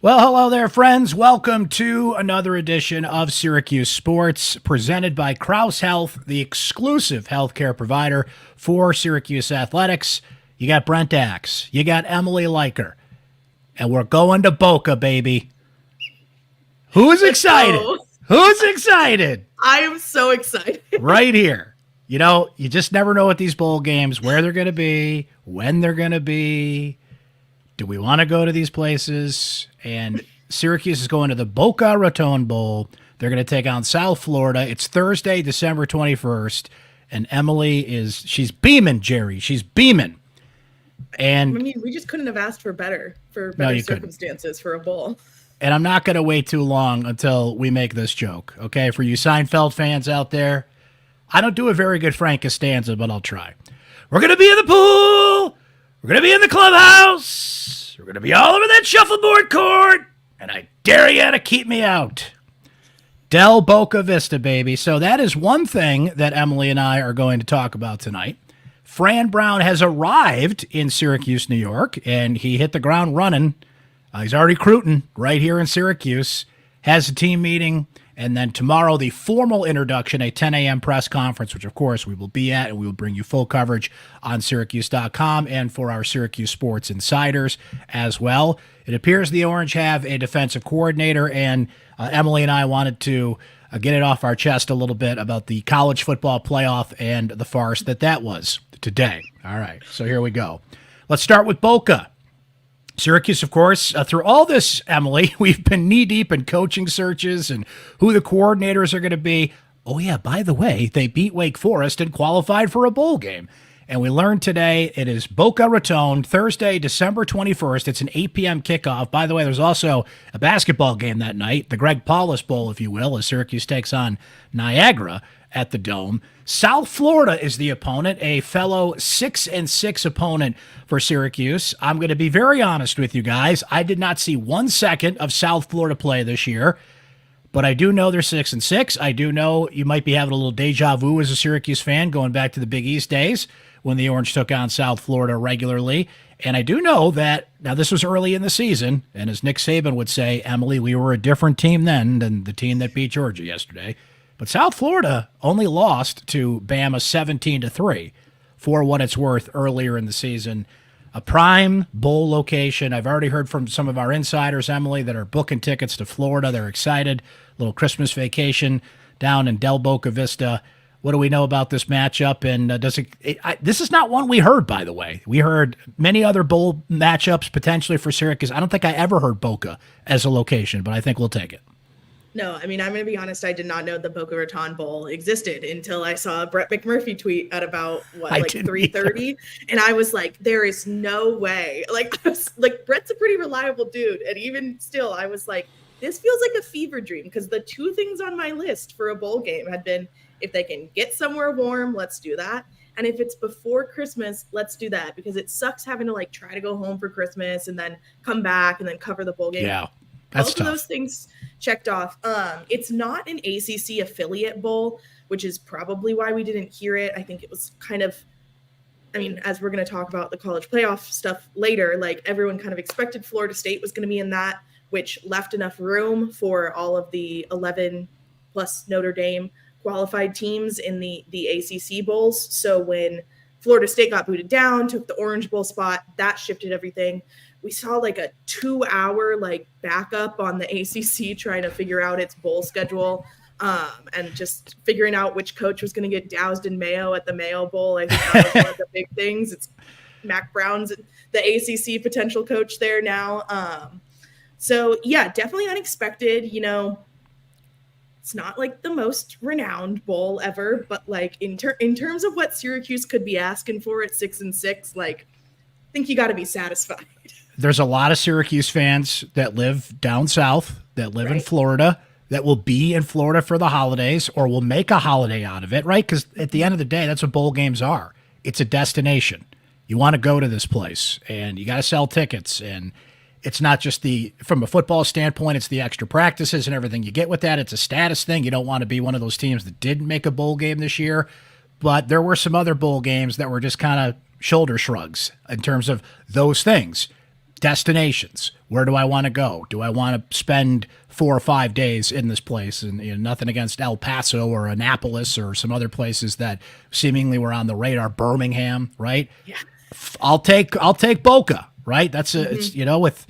Well, hello there, friends. Welcome to another edition of Syracuse Sports, presented by Krause Health, the exclusive healthcare provider for Syracuse Athletics. You got Brent Axe, you got Emily Leiker, and we're going to Boca, baby. Who's excited? Who's excited? I am so excited. Right here. You know, you just never know with these bowl games where they're going to be, when they're going to be. Do we want to go to these places? And Syracuse is going to the Boca Raton Bowl. They're going to take on South Florida. It's Thursday, December 21st. And Emily she's beaming, Jerry. She's beaming. And I mean, we just couldn't have asked for better circumstances for a bowl. And I'm not going to wait too long until we make this joke, okay? For you Seinfeld fans out there, I don't do a very good Frank Costanza, but I'll try. We're going to be in the pool. We're going to be in the clubhouse. We're going to be all over that shuffleboard court. And I dare you to keep me out. Del Boca Vista, baby. So that is one thing that Emily and I are going to talk about tonight. Fran Brown has arrived in Syracuse, New York, and he hit the ground running. He's already recruiting right here in Syracuse, has a team meeting, and then tomorrow the formal introduction, a 10 a.m. press conference, which of course we will be at, and we will bring you full coverage on syracuse.com and for our Syracuse Sports Insiders as well. It appears the Orange have a defensive coordinator, and Emily and I wanted to get it off our chest a little bit about the college football playoff and the farce that was today. All right, so here we go. Let's start with Boca. Syracuse, of course, through all this, Emily, we've been knee-deep in coaching searches and who the coordinators are going to be. Oh, yeah, by the way, they beat Wake Forest and qualified for a bowl game. And we learned today it is Boca Raton, Thursday, December 21st. It's an 8 p.m. kickoff. By the way, there's also a basketball game that night, the Greg Paulus Bowl, if you will, as Syracuse takes on Niagara at the Dome. South Florida is the opponent, a fellow 6-6 opponent for Syracuse. I'm going to be very honest with you guys. I did not see 1 second of South Florida play this year, but I do know they're 6-6. I do know you might be having a little deja vu as a Syracuse fan going back to the Big East days when the Orange took on South Florida regularly. And I do know that, now this was early in the season, and as Nick Saban would say, Emily, we were a different team then than the team that beat Georgia yesterday. But South Florida only lost to Bama 17-3 for what it's worth earlier in the season. A prime bowl location. I've already heard from some of our insiders, Emily, that are booking tickets to Florida. They're excited. A little Christmas vacation down in Del Boca Vista. What do we know about this matchup? And this is not one we heard, by the way. We heard many other bowl matchups potentially for Syracuse. I don't think I ever heard Boca as a location, but I think we'll take it. No, I mean, I'm going to be honest. I did not know the Boca Raton Bowl existed until I saw a Brett McMurphy tweet at about 3:30, and I was like, "There is no way." Brett's a pretty reliable dude, and even still, I was like, "This feels like a fever dream." Because the two things on my list for a bowl game had been, if they can get somewhere warm, let's do that, and if it's before Christmas, let's do that, because it sucks having to try to go home for Christmas and then come back and then cover the bowl game. Yeah. That's Both of those things checked off. It's not an ACC affiliate bowl, which is probably why we didn't hear it. I think it was kind of, as we're going to talk about the college playoff stuff later, everyone kind of expected Florida State was going to be in that, which left enough room for all of the 11 plus Notre Dame qualified teams in the ACC bowls. So when Florida State got booted down, took the Orange Bowl spot, that shifted everything. We saw a 2-hour backup on the ACC trying to figure out its bowl schedule, and just figuring out which coach was going to get doused in mayo at the Mayo Bowl. I think that was one of the big things. It's Mac Brown's the ACC potential coach there now. So yeah, definitely unexpected. It's not the most renowned bowl ever, but in terms of what Syracuse could be asking for at 6-6, I think you got to be satisfied. There's a lot of Syracuse fans that live down south, that live in Florida, that will be in Florida for the holidays or will make a holiday out of it, right? Because at the end of the day, that's what bowl games are. It's a destination. You want to go to this place, and you got to sell tickets. And it's not just from a football standpoint, it's the extra practices and everything you get with that. It's a status thing. You don't want to be one of those teams that didn't make a bowl game this year. But there were some other bowl games that were just kind of shoulder shrugs in terms of those things. destinations. Where do I want to go? Do I want to spend 4 or 5 days in this place? And nothing against El Paso or Annapolis or some other places that seemingly were on the radar. Birmingham, right? Yeah. I'll take Boca, right? That's it's with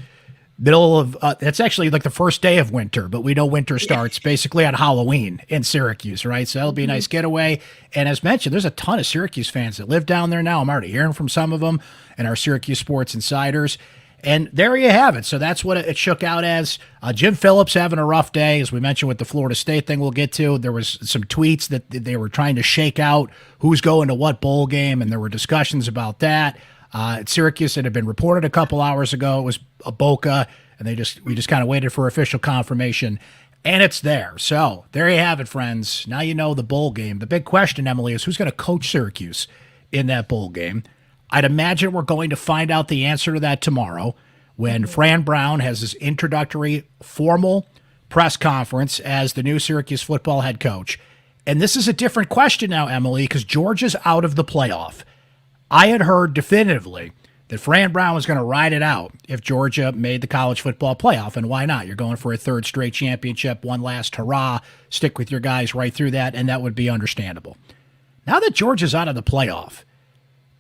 middle of that's actually like the first day of winter, but we know winter starts basically on Halloween in Syracuse, right? So that'll be a nice getaway. And as mentioned, there's a ton of Syracuse fans that live down there now. I'm already hearing from some of them and our Syracuse Sports Insiders. And there you have it. So that's what it shook out as. Jim Phillips having a rough day, as we mentioned with the Florida State thing we'll get to. There was some tweets that they were trying to shake out who's going to what bowl game, and there were discussions about that. At Syracuse, it had been reported a couple hours ago. It was a Boca, and we just kind of waited for official confirmation, and it's there. So there you have it, friends. Now you know the bowl game. The big question, Emily, is who's going to coach Syracuse in that bowl game. I'd imagine we're going to find out the answer to that tomorrow when Fran Brown has his introductory formal press conference as the new Syracuse football head coach. And this is a different question now, Emily, because Georgia's out of the playoff. I had heard definitively that Fran Brown was going to ride it out if Georgia made the college football playoff, and why not? You're going for a third straight championship, one last hurrah, stick with your guys right through that, and that would be understandable. Now that Georgia's out of the playoff,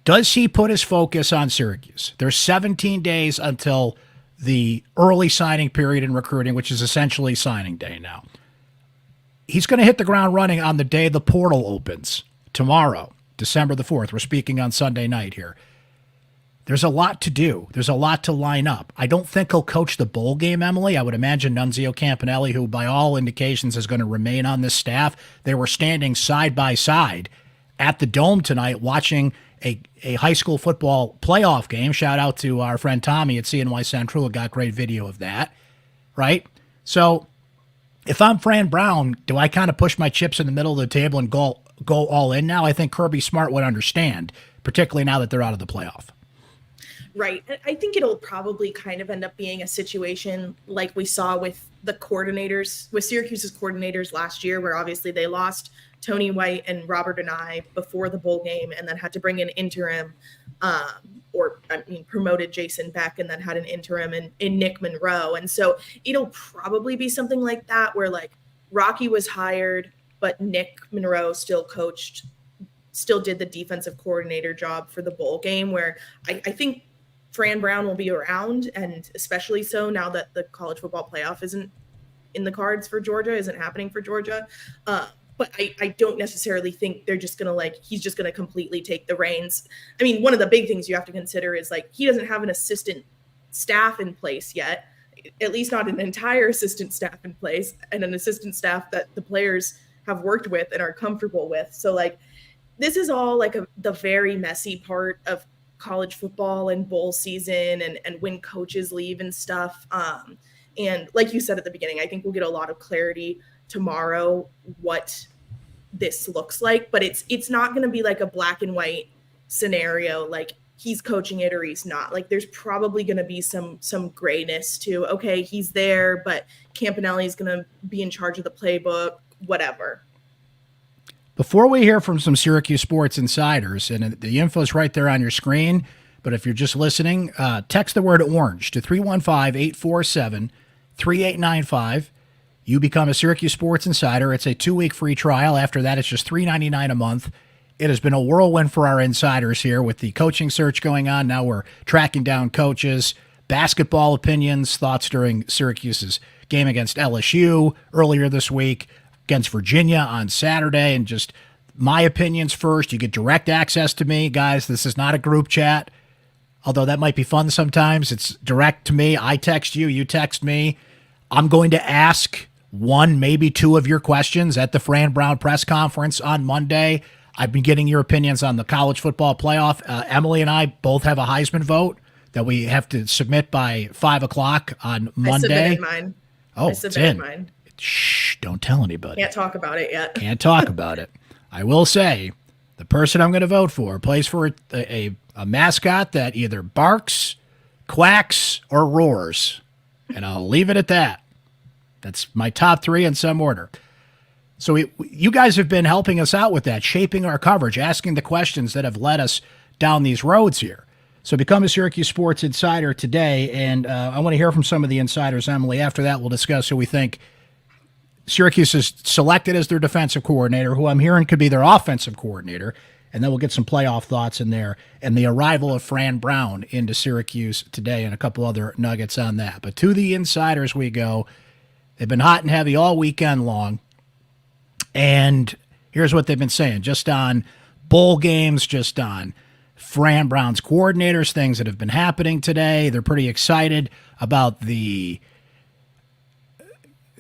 does he put his focus on Syracuse? There's 17 days until the early signing period in recruiting, which is essentially signing day now. He's going to hit the ground running on the day the portal opens, tomorrow, December the 4th. We're speaking on Sunday night here. There's a lot to do. There's a lot to line up. I don't think he'll coach the bowl game, Emily. I would imagine Nunzio Campanelli, who by all indications is going to remain on this staff, they were standing side by side at the Dome tonight watching a high school football playoff game. Shout out to our friend Tommy at CNY Central, who got great video of that, right? So if I'm Fran Brown, do I kind of push my chips in the middle of the table and go all in now? I think Kirby Smart would understand, particularly now that they're out of the playoff. Right. I think it'll probably kind of end up being a situation like we saw with the coordinators, with Syracuse's coordinators last year, where obviously they lost Tony White and Robert and I before the bowl game, and then had to bring in interim, promoted Jason Beck and then had an interim in Nick Monroe. And so it'll probably be something like that, where like Rocky was hired, but Nick Monroe still did the defensive coordinator job for the bowl game, where I think Fran Brown will be around, and especially so now that the college football playoff isn't in the cards for Georgia, isn't happening for Georgia. But I don't necessarily think they're just going to he's just going to completely take the reins. I mean, one of the big things you have to consider is he doesn't have an assistant staff in place yet, at least not an entire assistant staff in place, and an assistant staff that the players have worked with and are comfortable with. So this is all the very messy part of college football and bowl season and when coaches leave and stuff. And like you said at the beginning, I think we'll get a lot of clarity tomorrow what this looks like, but it's not going to be a black and white scenario, he's coaching it or he's not. There's probably going to be some grayness to, okay, he's there, but Campanelli is going to be in charge of the playbook, whatever. Before we hear from some Syracuse Sports Insiders, and the info's right there on your screen, but if you're just listening, text the word orange to 315-847-3895. You become a Syracuse Sports Insider. It's a 2-week free trial. After that, it's just $3.99 a month. It has been a whirlwind for our insiders here with the coaching search going on. Now we're tracking down coaches, basketball opinions, thoughts during Syracuse's game against LSU earlier this week, against Virginia on Saturday, and just my opinions first. You get direct access to me. Guys, this is not a group chat, although that might be fun sometimes. It's direct to me. I text you, you text me. I'm going to ask one, maybe two of your questions at the Fran Brown press conference on Monday. I've been getting your opinions on the college football playoff. Emily and I both have a Heisman vote that we have to submit by 5 o'clock on Monday. I submitted mine. Oh, I submitted mine. Shh, don't tell anybody. Can't talk about it yet. Can't talk about it. I will say the person I'm going to vote for plays for a mascot that either barks, quacks, or roars. And I'll leave it at that. That's my top 3 in some order. So you guys have been helping us out with that, shaping our coverage, asking the questions that have led us down these roads here. So become a Syracuse Sports Insider today, and I want to hear from some of the insiders, Emily. After that, we'll discuss who we think Syracuse has selected as their defensive coordinator, who I'm hearing could be their offensive coordinator, and then we'll get some playoff thoughts in there, and the arrival of Fran Brown into Syracuse today and a couple other nuggets on that. But to the insiders we go. They've been hot and heavy all weekend long, and here's what they've been saying, just on bowl games, just on Fran Brown's coordinators, things that have been happening today. They're pretty excited about the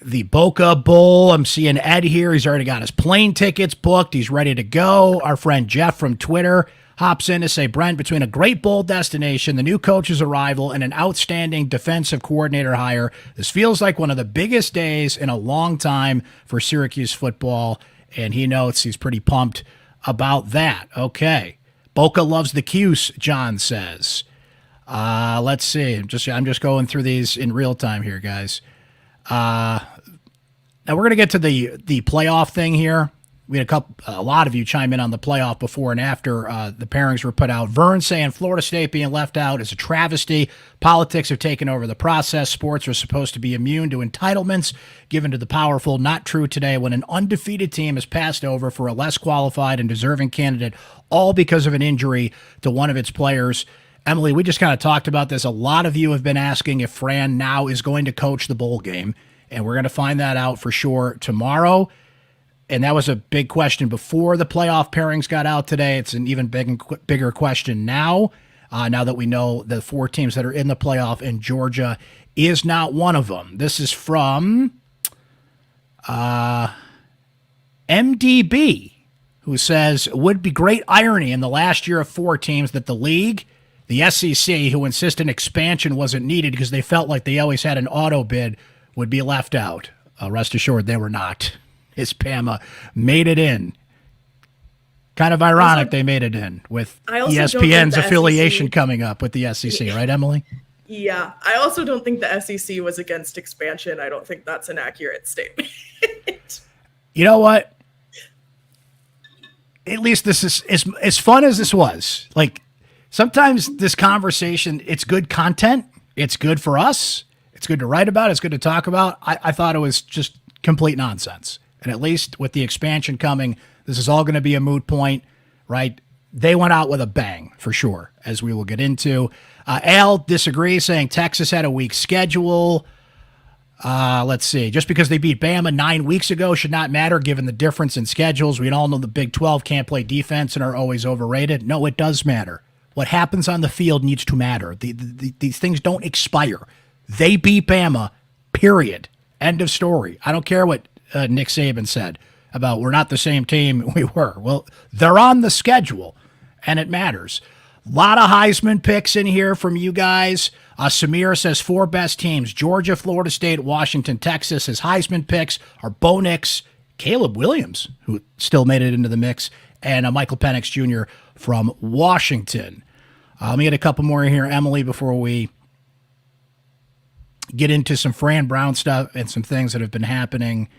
Boca Bowl. I'm seeing Ed here. He's already got his plane tickets booked. He's ready to go. Our friend Jeff from Twitter hops in to say, Brent, between a great bowl destination, the new coach's arrival, and an outstanding defensive coordinator hire, this feels like one of the biggest days in a long time for Syracuse football. And he notes he's pretty pumped about that. Okay. Boca loves the Cuse, John says. Let's see. I'm just going through these in real time here, guys. Now we're going to get to the playoff thing here. We had a lot of you chime in on the playoff before and after the pairings were put out. Vern saying Florida State being left out is a travesty. Politics have taken over the process. Sports are supposed to be immune to entitlements given to the powerful. Not true today when an undefeated team is passed over for a less qualified and deserving candidate, all because of an injury to one of its players. Emily, we just kind of talked about this. A lot of you have been asking if Fran now is going to coach the bowl game, and we're going to find that out for sure tomorrow. And that was a big question before the playoff pairings got out today. It's an even bigger question now, now that we know the 4 teams that are in the playoff, and Georgia is not one of them. This is from MDB, who says, would be great irony in the last year of 4 teams that the league, the SEC, who insisted expansion wasn't needed because they felt like they always had an auto bid, would be left out. Rest assured, they were not. Hispama made it in. Kind of ironic they made it in with ESPN's affiliation coming up with the SEC, right, Emily? Yeah. I also don't think the SEC was against expansion. I don't think that's an accurate statement. You know what? At least this is as fun as this was. Like, sometimes this conversation, it's good content. It's good for us. It's good to write about. It's good to talk about. I thought it was just complete nonsense. And at least with the expansion coming, this is all going to be a moot point, right? They went out with a bang, for sure, as we will get into. Al disagrees, saying Texas had a weak schedule. Let's see. Just because they beat Bama 9 weeks ago should not matter given the difference in schedules. We all know the Big 12 can't play defense and are always overrated. No, it does matter. What happens on the field needs to matter. These things don't expire. They beat Bama, period. End of story. I don't care what Nick Saban said about we're not the same team we were. Well, they're on the schedule, and it matters. A lot of Heisman picks in here from you guys. Samir says 4 best teams, Georgia, Florida State, Washington, Texas. His Heisman picks are Bo Nix, Caleb Williams, who still made it into the mix, and Michael Penix Jr. from Washington. Let me get a couple more here, Emily, before we get into some Fran Brown stuff and some things that have been happening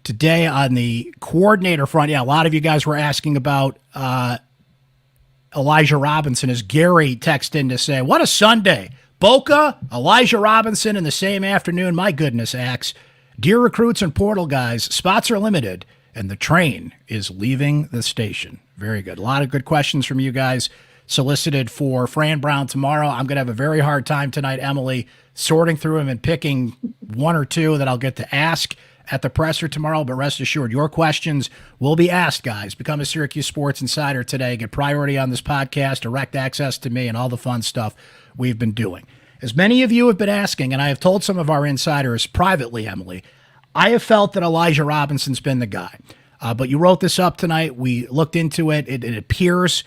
today on the coordinator front. Yeah, a lot of you guys were asking about Elijah Robinson, as Gary texted in to say, what a Sunday. Boca, Elijah Robinson in the same afternoon. My goodness, Axe. Dear recruits and portal guys, spots are limited, and the train is leaving the station. Very good. A lot of good questions from you guys solicited for Fran Brown tomorrow. I'm going to have a very hard time tonight, Emily, sorting through them and picking 1 or 2 that I'll get to ask at the presser tomorrow, but rest assured, your questions will be asked, guys. Become a Syracuse Sports Insider today. Get priority on this podcast, direct access to me, and all the fun stuff we've been doing. As many of you have been asking, and I have told some of our insiders privately, Emily, I have felt that Elijah Robinson's been the guy. But you wrote this up tonight. We looked into it. It appears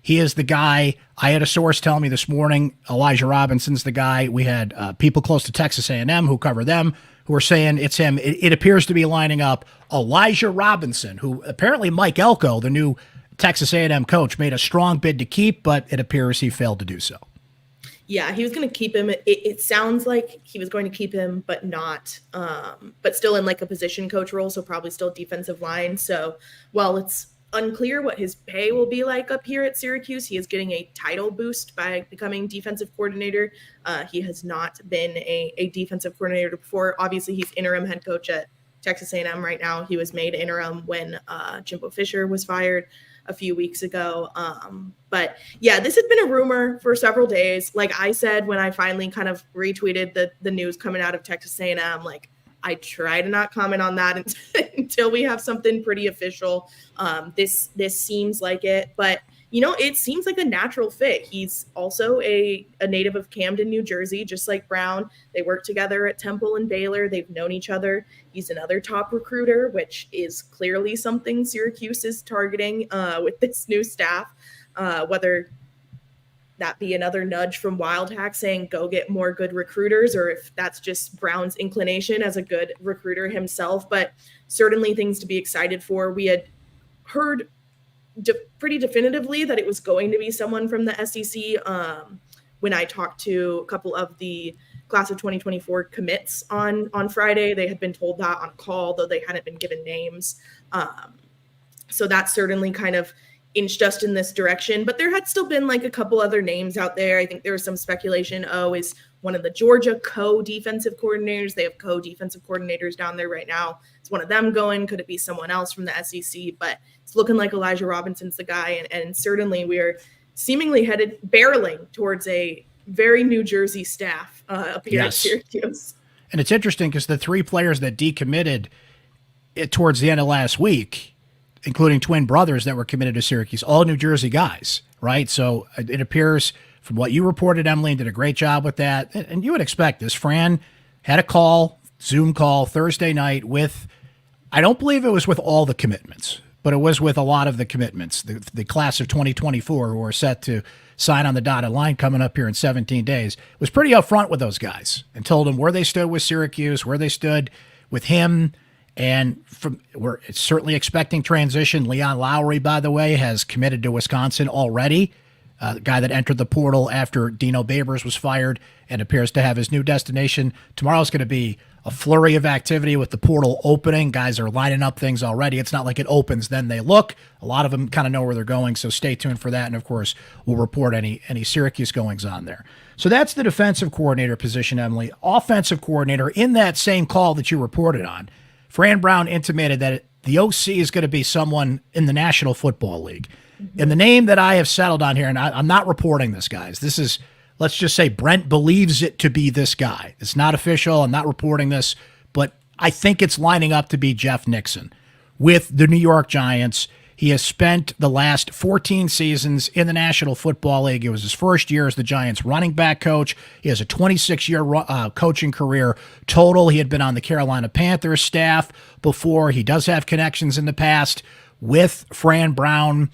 he is the guy. I had a source tell me this morning Elijah Robinson's the guy. We had people close to Texas A&M who cover them who are saying it's him. It appears to be lining up Elijah Robinson, who apparently Mike Elko, the new Texas A&M coach, made a strong bid to keep, but it appears he failed to do so. Yeah, he was going to keep him. It sounds like he was going to keep him, but not, but still in like a position coach role, so probably still defensive line. So while it's unclear what his pay will be like up here at Syracuse. He is getting a title boost by becoming defensive coordinator. He has not been a defensive coordinator before. Obviously, he's interim head coach at Texas A&M right now. He was made interim when Jimbo Fisher was fired a few weeks ago. But yeah, this had been a rumor for several days. Like I said, when I finally kind of retweeted the news coming out of Texas A&M, like I try to not comment on that until we have something pretty official. This seems like it, but it seems like a natural fit. He's also a native of Camden, New Jersey, just like Brown. They work together at Temple and Baylor. They've known each other. He's another top recruiter, which is clearly something Syracuse is targeting with this new staff, whether that be another nudge from Wild Hack saying, go get more good recruiters, or if that's just Brown's inclination as a good recruiter himself. But certainly things to be excited for. We had heard pretty definitively that it was going to be someone from the SEC. When I talked to a couple of the class of 2024 commits on Friday, they had been told that on call, though they hadn't been given names. So that certainly kind of inched us in this direction, but there had still been like a couple other names out there. I think there was some speculation, is one of the Georgia co-defensive coordinators. They have co-defensive coordinators down there right now. Is one of them going? Could it be someone else from the SEC? But it's looking like Elijah Robinson's the guy. And certainly we are seemingly barreling towards a very New Jersey staff up here at Syracuse. And it's interesting because the three players that decommitted towards the end of last week, including twin brothers that were committed to Syracuse, all New Jersey guys, right? So it appears from what you reported, Emily, and did a great job with that. And you would expect this. Fran had a Zoom call Thursday night with, I don't believe it was with all the commitments, but it was with a lot of the commitments, the class of 2024 who are set to sign on the dotted line coming up here in 17 days. Was pretty upfront with those guys and told them where they stood with Syracuse, where they stood with him. And we're certainly expecting transition. Leon Lowry, by the way, has committed to Wisconsin already. The guy that entered the portal after Dino Babers was fired and appears to have his new destination. Tomorrow's going to be a flurry of activity with the portal opening. Guys are lining up things already. It's not like it opens, then they look. A lot of them kind of know where they're going, so stay tuned for that. And, of course, we'll report any Syracuse goings on there. So that's the defensive coordinator position, Emily. Offensive coordinator, in that same call that you reported on, Fran Brown intimated that the OC is going to be someone in the National Football League. And the name that I have settled on here, and I'm not reporting this, guys. This is, let's just say Brent believes it to be this guy. It's not official. I'm not reporting this, but I think it's lining up to be Jeff Nixon with the New York Giants. He has spent the last 14 seasons in the National Football League. It was his first year as the Giants running back coach. He has a 26-year coaching career total. He had been on the Carolina Panthers staff before. He does have connections in the past with Fran Brown.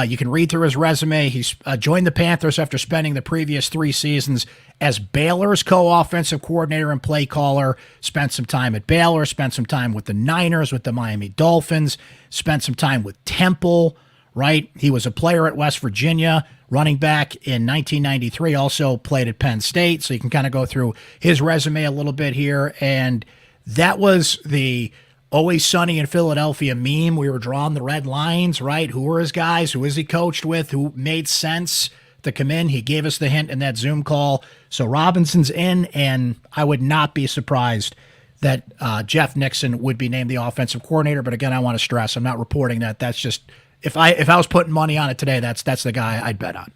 You can read through his resume. He's joined the Panthers after spending the previous 3 seasons as Baylor's co-offensive coordinator and play caller. Spent some time at Baylor, spent some time with the Niners, with the Miami Dolphins, spent some time with Temple, right? He was a player at West Virginia, running back in 1993, also played at Penn State. So you can kind of go through his resume a little bit here. And that was the Always Sunny in Philadelphia meme. We were drawing the red lines, right? Who were his guys? Who is he coached with? Who made sense to come in? He gave us the hint in that Zoom call. So Robinson's in, and I would not be surprised that Jeff Nixon would be named the offensive coordinator. But again, I want to stress, I'm not reporting that. That's just, if I was putting money on it today, that's the guy I'd bet on.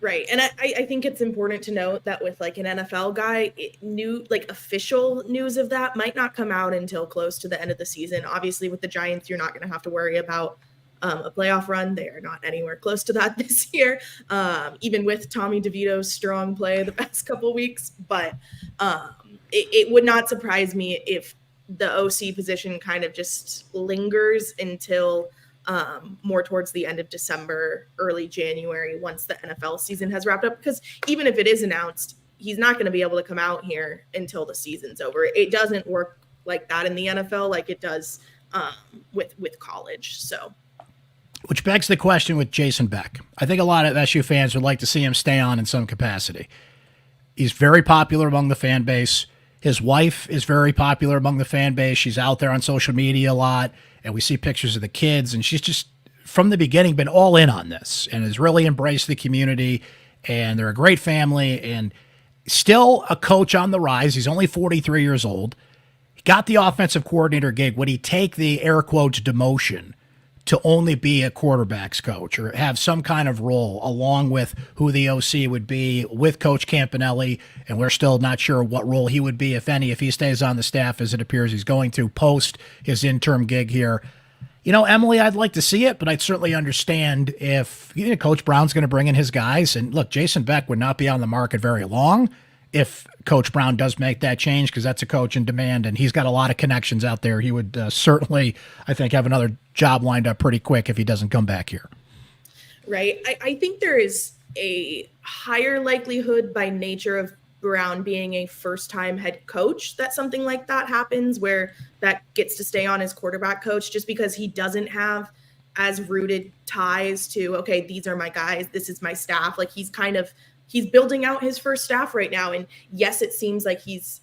Right. And I think it's important to note that with like an NFL guy, official news of that might not come out until close to the end of the season. Obviously, with the Giants, you're not going to have to worry about a playoff run. They are not anywhere close to that this year, even with Tommy DeVito's strong play the past couple weeks. But it would not surprise me if the OC position kind of just lingers until more towards the end of December, early January, once the NFL season has wrapped up. Because even if it is announced, he's not going to be able to come out here until the season's over. It doesn't work like that in the NFL like it does with college. So, which begs the question with Jason Beck. I think a lot of SU fans would like to see him stay on in some capacity. He's very popular among the fan base. His wife is very popular among the fan base. She's out there on social media a lot. And we see pictures of the kids, and she's just from the beginning been all in on this and has really embraced the community, and they're a great family, and still a coach on the rise. He's only 43 years old. He got the offensive coordinator gig. Would he take the air quotes demotion to only be a quarterback's coach or have some kind of role along with who the OC would be with Coach Campanelli? And we're still not sure what role he would be, if any, if he stays on the staff, as it appears he's going to post his interim gig here. You know, Emily, I'd like to see it, but I'd certainly understand if Coach Brown's going to bring in his guys. And look, Jason Beck would not be on the market very long if Coach Brown does make that change, because that's a coach in demand, and he's got a lot of connections out there. He would certainly, I think, have another job lined up pretty quick if he doesn't come back here. Right. I think there is a higher likelihood by nature of Brown being a first-time head coach that something like that happens, where that gets to stay on as quarterback coach, just because he doesn't have as rooted ties to, okay, these are my guys, this is my staff. Like he's building out his first staff right now. And yes, it seems like he's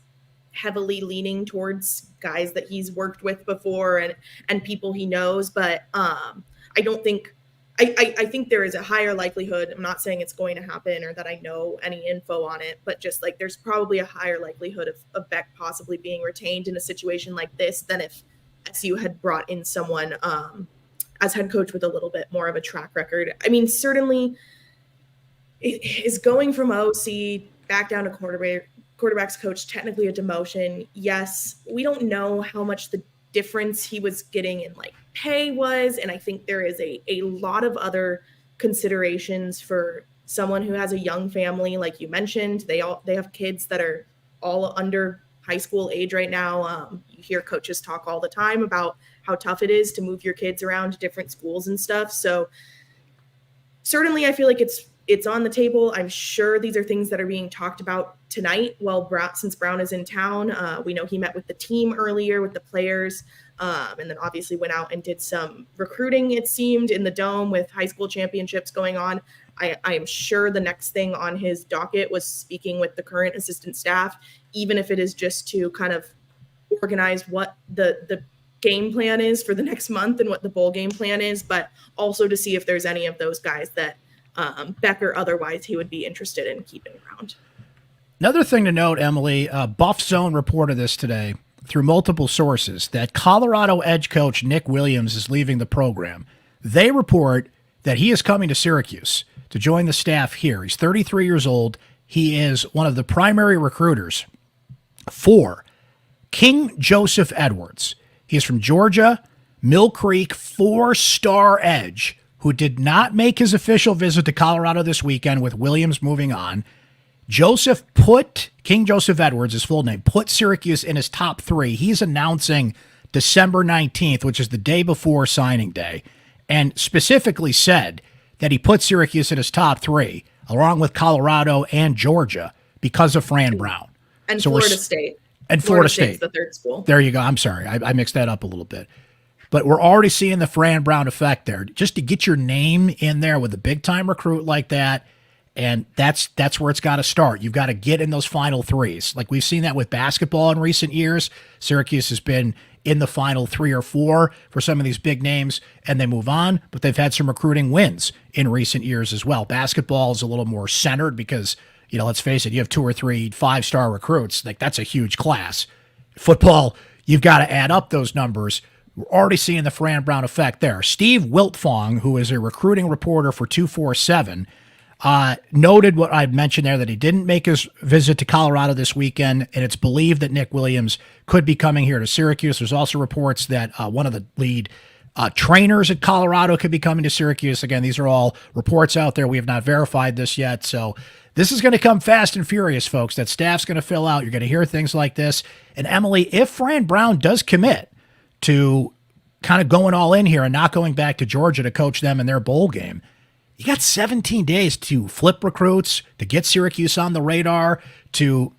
heavily leaning towards guys that he's worked with before and people he knows. But I think there is a higher likelihood. I'm not saying it's going to happen or that I know any info on it, but just like there's probably a higher likelihood of Beck possibly being retained in a situation like this than if SU had brought in someone as head coach with a little bit more of a track record. I mean, certainly is going from OC back down to quarterback's coach technically a demotion? Yes. We don't know how much the difference he was getting in like pay was, and I think there is a lot of other considerations for someone who has a young family. Like you mentioned, they have kids that are all under high school age right now. You hear coaches talk all the time about how tough it is to move your kids around to different schools and stuff. So certainly I feel like it's on the table. I'm sure these are things that are being talked about tonight. Well, since Brown is in town, we know he met with the team earlier, with the players, and then obviously went out and did some recruiting, it seemed, in the Dome with high school championships going on. I am sure the next thing on his docket was speaking with the current assistant staff, even if it is just to kind of organize what the game plan is for the next month and what the bowl game plan is, but also to see if there's any of those guys that Beck or otherwise he would be interested in keeping around. Another thing to note, Emily, Buff Zone reported this today through multiple sources that Colorado edge coach Nick Williams is leaving the program. They report that he is coming to Syracuse to join the staff here. He's 33 years old. He is one of the primary recruiters for King Joseph Edwards. He is from Georgia, Mill Creek, 4-star edge, who did not make his official visit to Colorado this weekend with Williams moving on. King Joseph Edwards, his full name, put Syracuse in his top 3. He's announcing December 19th, which is the day before signing day, and specifically said that he put Syracuse in his top 3, along with Colorado and Georgia, because of Fran Brown. And so Florida State. And Florida State. The third school. There you go. I'm sorry. I mixed that up a little bit. But we're already seeing the Fran Brown effect there. Just to get your name in there with a big-time recruit like that, and that's where it's got to start. You've got to get in those final 3s. Like we've seen that with basketball in recent years. Syracuse has been in the final 3 or 4 for some of these big names, and they move on, but they've had some recruiting wins in recent years as well. Basketball is a little more centered because, let's face it, you have 2 or 3 5-star recruits. Like that's a huge class. Football, you've got to add up those numbers. We're already seeing the Fran Brown effect there. Steve Wiltfong, who is a recruiting reporter for 247, noted what I'd mentioned there, that he didn't make his visit to Colorado this weekend, and it's believed that Nick Williams could be coming here to Syracuse. There's also reports that one of the lead trainers at Colorado could be coming to Syracuse. Again, these are all reports out there. We have not verified this yet, so this is going to come fast and furious, folks. That staff's going to fill out. You're going to hear things like this. And Emily, if Fran Brown does commit to kind of going all in here and not going back to Georgia to coach them in their bowl game, you got 17 days to flip recruits, to get Syracuse on the radar,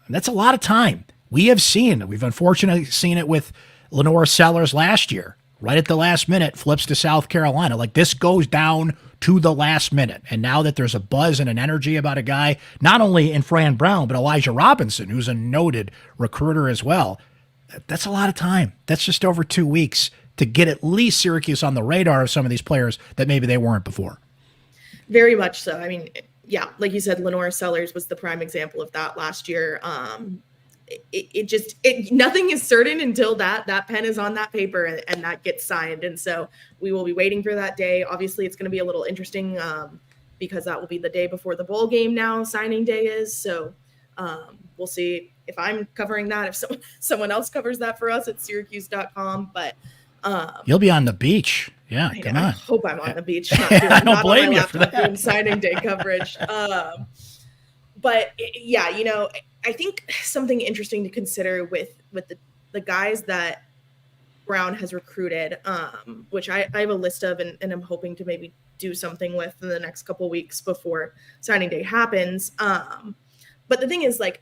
that's a lot of time. We've unfortunately seen it with Lenore Sellers last year. Right at the last minute, flips to South Carolina. Like this goes down to the last minute. And now that there's a buzz and an energy about a guy, not only in Fran Brown, but Elijah Robinson, who's a noted recruiter as well, that's a lot of time. That's just over 2 weeks to get at least Syracuse on the radar of some of these players that maybe they weren't before. Very much so. I mean, yeah, like you said, Lenore Sellers was the prime example of that last year. Nothing is certain until that pen is on that paper and that gets signed. And so we will be waiting for that day. Obviously, it's going to be a little interesting because that will be the day before the bowl game now, signing day is. So we'll see if I'm covering that, if someone else covers that for us at syracuse.com. But you'll be on the beach. Yeah, come on. I hope I'm on the beach. I don't blame you for that. Doing signing day coverage. But yeah, I think something interesting to consider with the guys that Brown has recruited, which I have a list of and I'm hoping to maybe do something with in the next couple of weeks before signing day happens. But the thing is, like,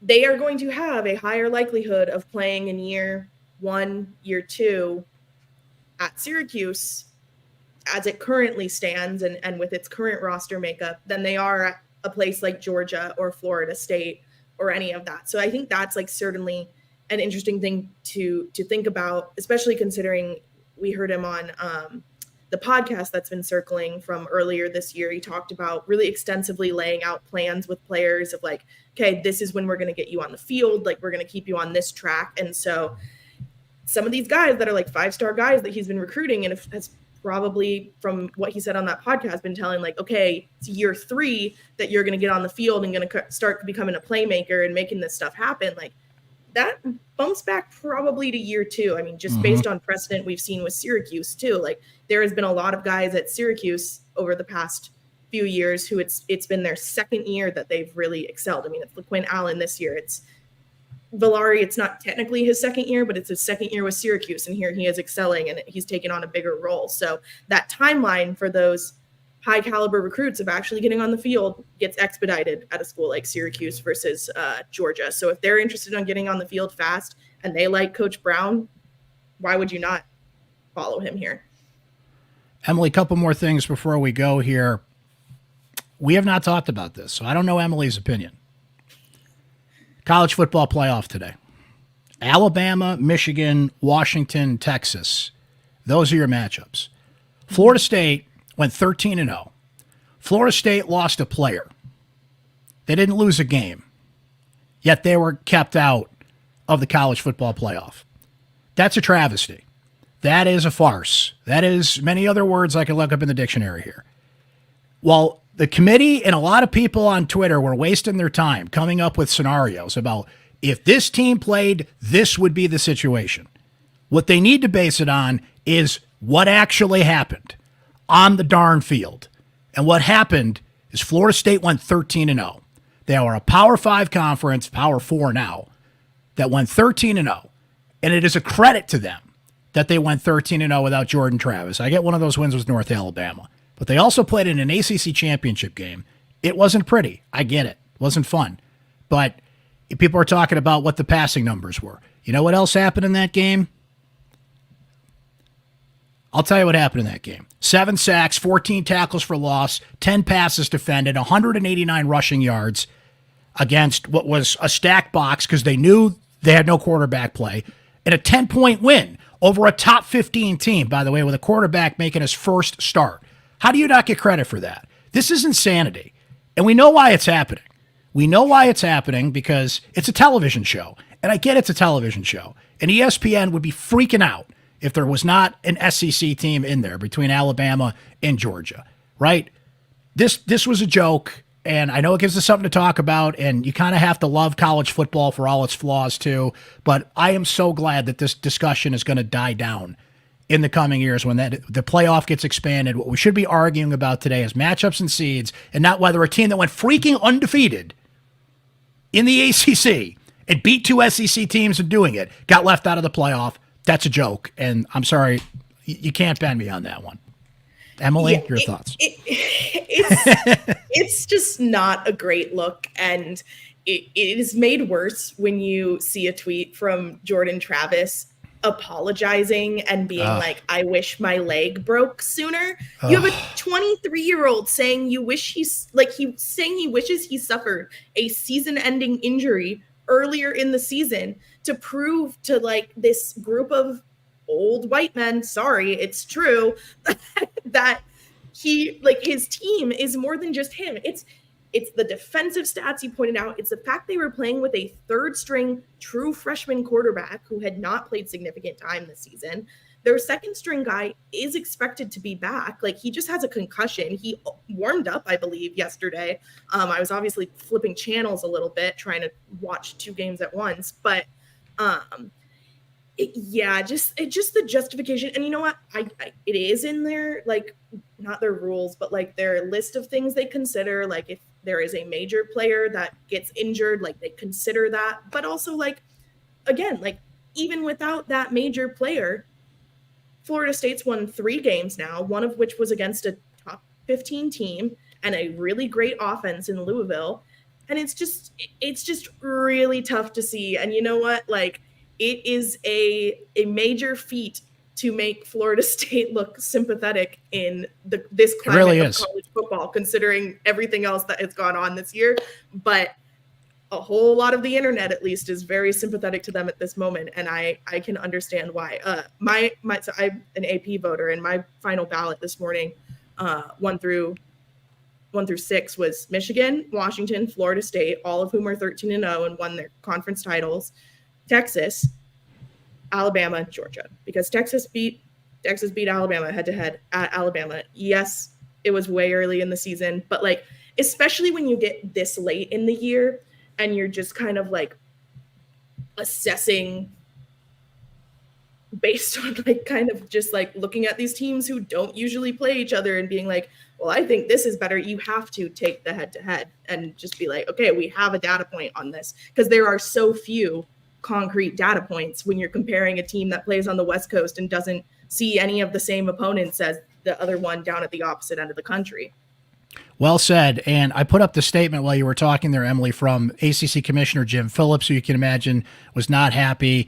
they are going to have a higher likelihood of playing in year 1, year 2 at Syracuse as it currently stands and with its current roster makeup than they are at a place like Georgia or Florida State or any of that. So I think that's like certainly an interesting thing to think about, especially considering we heard him on the podcast that's been circling from earlier this year. He talked about really extensively laying out plans with players of like, okay, this is when we're going to get you on the field. Like, we're going to keep you on this track. And so some of these guys that are like 5-star guys that he's been recruiting and has probably, from what he said on that podcast, been telling like, okay, it's year 3 that you're going to get on the field and going to start becoming a playmaker and making this stuff happen. Like, that bumps back probably to year 2. I mean, just based on precedent we've seen with Syracuse too. Like, there has been a lot of guys at Syracuse over the past few years who it's been their second year that they've really excelled. I mean, it's LaQuinn Allen this year. It's Villari. It's not technically his second year, but it's his second year with Syracuse. And here he is excelling and he's taken on a bigger role. So that timeline for those high caliber recruits of actually getting on the field gets expedited at a school like Syracuse versus Georgia. So if they're interested in getting on the field fast and they like Coach Brown, why would you not follow him here? Emily, a couple more things before we go here. We have not talked about this, so I don't know Emily's opinion. College football playoff today. Alabama, Michigan, Washington, Texas. Those are your matchups. Florida State went 13-0. Florida State lost a player. They didn't lose a game, yet they were kept out of the college football playoff. That's a travesty. That is a farce. That is many other words I could look up in the dictionary here. Well, the committee and a lot of people on Twitter were wasting their time coming up with scenarios about if this team played, this would be the situation. What they need to base it on is what actually happened on the darn field. And what happened is Florida State went 13-0. They are a Power 5 conference, Power 4 now, that went 13-0. And it is a credit to them that they went 13-0 without Jordan Travis. I get one of those wins was North Alabama. But they also played in an ACC championship game. It wasn't pretty. I get it. It wasn't fun. But people are talking about what the passing numbers were. You know what else happened in that game? I'll tell you what happened in that game. 7 sacks, 14 tackles for loss, 10 passes defended, 189 rushing yards against what was a stacked box because they knew they had no quarterback play, and a 10-point win over a top 15 team, by the way, with a quarterback making his first start. How do you not get credit for that? This is insanity. And we know why it's happening. We know why it's happening because it's a television show. And I get it's a television show. And ESPN would be freaking out if there was not an SEC team in there between Alabama and Georgia, right? This was a joke, and I know it gives us something to talk about, and you kind of have to love college football for all its flaws too, but I am so glad that this discussion is going to die down in the coming years when the playoff gets expanded. What we should be arguing about today is matchups and seeds, and not whether a team that went freaking undefeated in the ACC and beat 2 SEC teams in doing it got left out of the playoff. That's a joke, and I'm sorry, you can't bend me on that one. Emily, your thoughts? It's just not a great look, and it is made worse when you see a tweet from Jordan Travis apologizing and being like, I wish my leg broke sooner. You have a 23-year-old saying he wishes he suffered a season-ending injury earlier in the season to prove to like this group of old white men, sorry, it's true, that he, like, his team is more than just him. It's the defensive stats you pointed out. It's the fact they were playing with a third string true freshman quarterback who had not played significant time this season. Their second string guy is expected to be back. Like, he just has a concussion. He warmed up, I believe, yesterday. I was obviously flipping channels a little bit, trying to watch 2 games at once. But just the justification. And you know what? It is in their, like, not their rules, but like their list of things they consider. Like, if there is a major player that gets injured, like, they consider that. But also, like, again, like, even without that major player, Florida State's won 3 games now, one of which was against a top 15 team and a really great offense in Louisville. And it's just really tough to see. And you know what? Like, it is a major feat to make Florida State look sympathetic in this climate of college football, considering everything else that has gone on this year. But a whole lot of the internet, at least, is very sympathetic to them at this moment, and I can understand why. So I'm an AP voter, and my final ballot this morning, 1 through 6, was Michigan, Washington, Florida State, all of whom are 13-0 and won their conference titles, Texas, Alabama, Georgia, because Texas beat Alabama head-to-head at Alabama. Yes, it was way early in the season, but, like, especially when you get this late in the year and you're just kind of, like, assessing based on, like, kind of just, like, looking at these teams who don't usually play each other and being like, well, I think this is better. You have to take the head-to-head and just be like, okay, we have a data point on this, because there are so few concrete data points when you're comparing a team that plays on the West Coast and doesn't see any of the same opponents as the other one down at the opposite end of the country. Well said. And I put up the statement while you were talking there, Emily, from ACC Commissioner Jim Phillips, who you can imagine was not happy.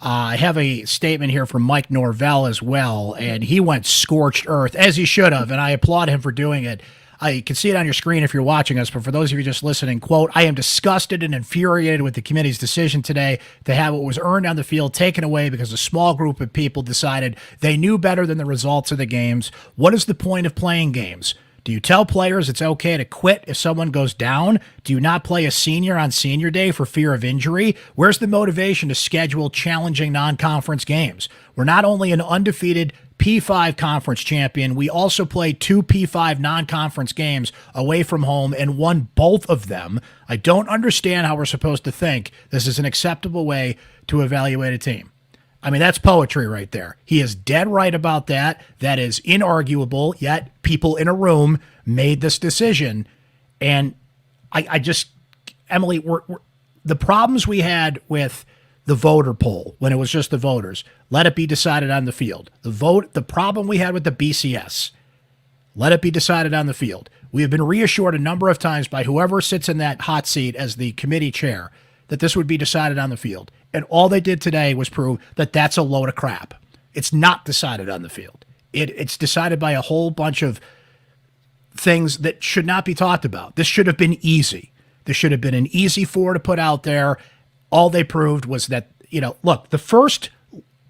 I have a statement here from Mike Norvell as well, and he went scorched earth, as he should have, and I applaud him for doing it. You can see it on your screen if you're watching us, but for those of you just listening, quote, "I am disgusted and infuriated with the committee's decision today to have what was earned on the field taken away because a small group of people decided they knew better than the results of the games. What is the point of playing games? Do you tell players it's okay to quit if someone goes down? Do you not play a senior on senior day for fear of injury? Where's the motivation to schedule challenging non-conference games? We're not only an undefeated P5 conference champion, we also played 2 P5 non-conference games away from home and won both of them. I don't understand how we're supposed to think this is an acceptable way to evaluate a team." I mean, that's poetry right there. He is dead right about that. That is inarguable, yet people in a room made this decision. And I just, Emily, the problems we had with the voter poll when it was just the voters, let it be decided on the field. The problem we had with the BCS, let it be decided on the field. We have been reassured a number of times by whoever sits in that hot seat as the committee chair that this would be decided on the field. And all they did today was prove that that's a load of crap. It's not decided on the field. It's decided by a whole bunch of things that should not be talked about. This should have been easy. This should have been an easy 4 to put out there. All they proved was that, look, the first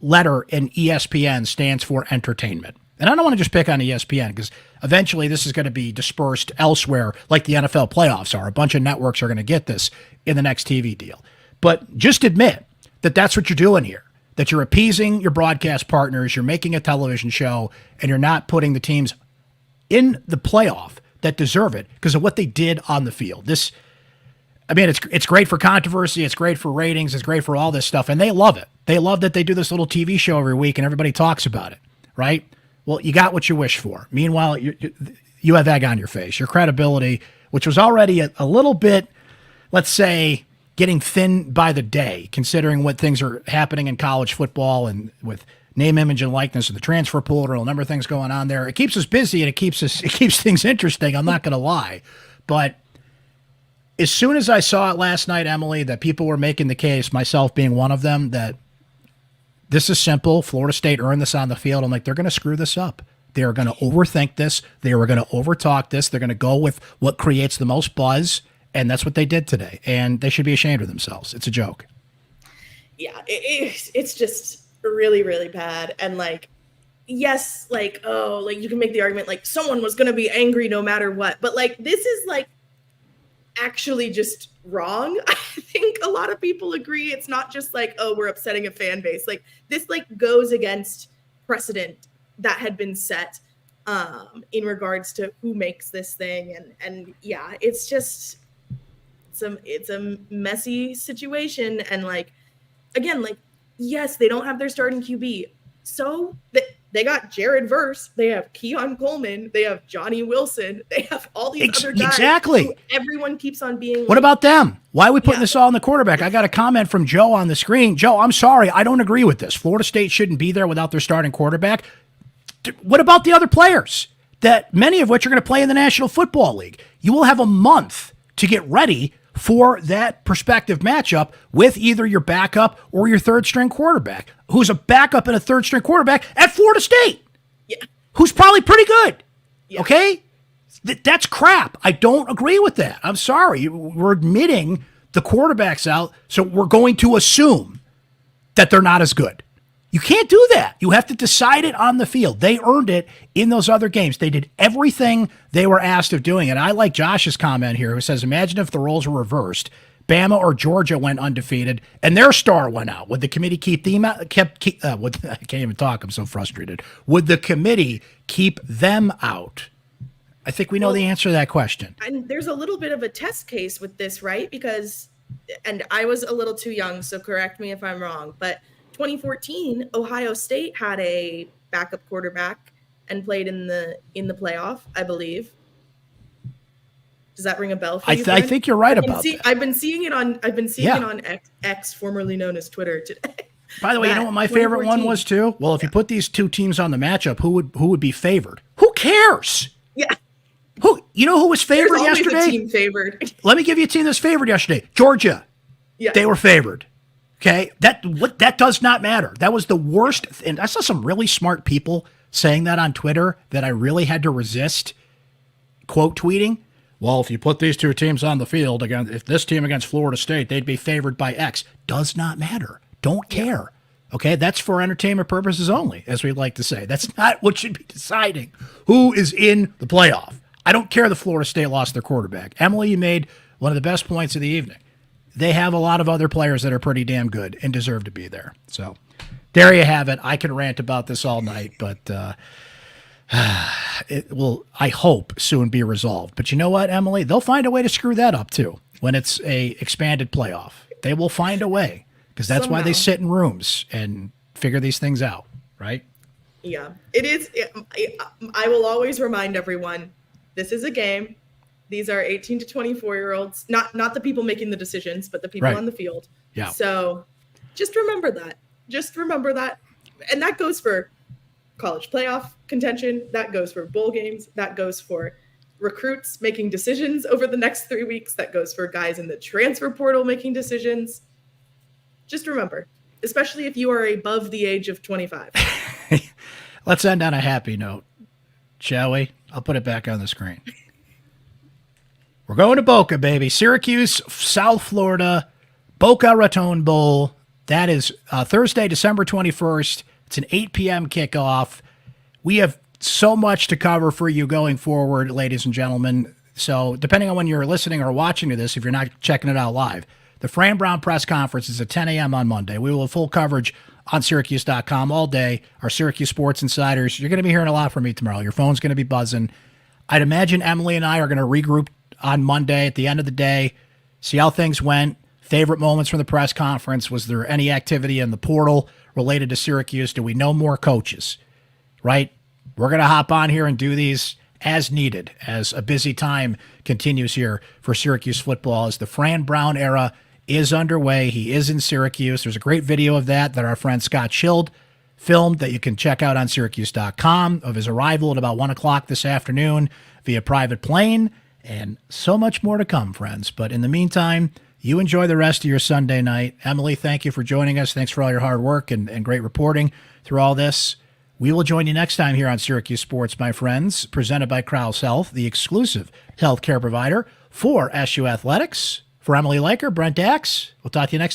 letter in ESPN stands for entertainment. And I don't want to just pick on ESPN because eventually this is going to be dispersed elsewhere like the NFL playoffs are. A bunch of networks are going to get this in the next TV deal. But just admit that that's what you're doing here, that you're appeasing your broadcast partners, you're making a television show, and you're not putting the teams in the playoff that deserve it because of what they did on the field. It's great for controversy, it's great for ratings, it's great for all this stuff, and they love it. They love that they do this little TV show every week and everybody talks about it, right? Well, you got what you wish for. Meanwhile, you have egg on your face. Your credibility, which was already a little bit, let's say, getting thin by the day, considering what things are happening in college football and with name, image, and likeness and the transfer portal, a number of things going on there. It keeps us busy and it keeps things interesting. I'm not going to lie. But as soon as I saw it last night, Emily, that people were making the case, myself being one of them, that this is simple. Florida State earned this on the field. I'm like, they're going to screw this up. They are going to overthink this. They are going to overtalk this. They're going to go with what creates the most buzz. And that's what they did today. And they should be ashamed of themselves. It's a joke. Yeah, it's just really, really bad. And like, yes, like, oh, like you can make the argument like someone was going to be angry no matter what. But like, this is like actually just wrong. I think a lot of people agree. It's not just like, oh, we're upsetting a fan base. Like this like goes against precedent that had been set in regards to who makes this thing. And yeah, it's just it's a messy situation. And like, again, like, yes, they don't have their starting QB. So they got Jared Verse. They have Keon Coleman. They have Johnny Wilson. They have all these other guys. Exactly. Who everyone keeps on being. What about them? Why are we putting this all on the quarterback? I got a comment from Joe on the screen. Joe, I'm sorry. I don't agree with this. Florida State shouldn't be there without their starting quarterback. What about the other players, that many of which are going to play in the National Football League? You will have a month to get ready for that prospective matchup with either your backup or your third-string quarterback, who's a backup and a third-string quarterback at Florida State, who's probably pretty good, okay? That's crap. I don't agree with that. I'm sorry. We're admitting the quarterback's out, so we're going to assume that they're not as good. You can't do that. You have to decide it on the field. They earned it in those other games. They did everything they were asked of doing. And I like Josh's comment here, who says, imagine if the roles were reversed. Bama or Georgia went undefeated, and their star went out. Would the committee keep them out? I can't even talk. I'm so frustrated. Would the committee keep them out? I think we know the answer to that question. And there's a little bit of a test case with this, right? Because, and I was a little too young, so correct me if I'm wrong, but 2014, Ohio State had a backup quarterback and played in the playoff, I believe. Does that ring a bell for you? I think you're right about that. I've been seeing it on X, formerly known as Twitter, today. By the way, you know what my favorite one was too? Well, if you put these two teams on the matchup, who would be favored? Who cares? Yeah. Who was favored There's always yesterday? a team favored. Let me give you a team that's favored yesterday. Georgia. Yeah. They were favored. Okay, that does not matter. That was the worst. And I saw some really smart people saying that on Twitter that I really had to resist quote tweeting. Well, if you put these two teams on the field, again, if this team against Florida State, they'd be favored by X. Does not matter. Don't care. Okay, that's for entertainment purposes only, as we like to say. That's not what should be deciding who is in the playoff. I don't care that Florida State lost their quarterback. Emily, you made one of the best points of the evening. They have a lot of other players that are pretty damn good and deserve to be there. So there you have it. I can rant about this all night, but it will, I hope, soon be resolved. But you know what, Emily? They'll find a way to screw that up, too, when it's a expanded playoff. They will find a way, because that's why they sit in rooms and figure these things out, right? Yeah, it is. I will always remind everyone, this is a game. These are 18 to 24-year-olds, not the people making the decisions, but the people on the field. Yeah. So just remember that. And that goes for college playoff contention. That goes for bowl games. That goes for recruits making decisions over the next 3 weeks. That goes for guys in the transfer portal making decisions. Just remember, especially if you are above the age of 25. Let's end on a happy note, shall we? I'll put it back on the screen. We're going to Boca, baby. Syracuse, South Florida, Boca Raton Bowl. That is Thursday, December 21st. It's an 8 p.m. kickoff. We have so much to cover for you going forward, ladies and gentlemen. So depending on when you're listening or watching to this, if you're not checking it out live, the Fran Brown press conference is at 10 a.m. on Monday. We will have full coverage on syracuse.com all day. Our Syracuse Sports Insiders. You're going to be hearing a lot from me tomorrow. Your phone's going to be buzzing. I'd imagine Emily and I are going to regroup on Monday at the end of the day, see how things went. Favorite moments from the press conference. Was there any activity in the portal related to Syracuse? Do we know more coaches? Right? We're going to hop on here and do these as needed as a busy time continues here for Syracuse football as the Fran Brown era is underway. He is in Syracuse. There's a great video of that our friend Scott Schild filmed that you can check out on syracuse.com of his arrival at about 1 o'clock this afternoon via private plane. And so much more to come, friends. But in the meantime, you enjoy the rest of your Sunday night. Emily, thank you for joining us. Thanks for all your hard work and great reporting through all this. We will join you next time here on Syracuse Sports, my friends, presented by Krause Health, the exclusive healthcare provider for SU Athletics. For Emily Leiker, Brent Dax, we'll talk to you next time.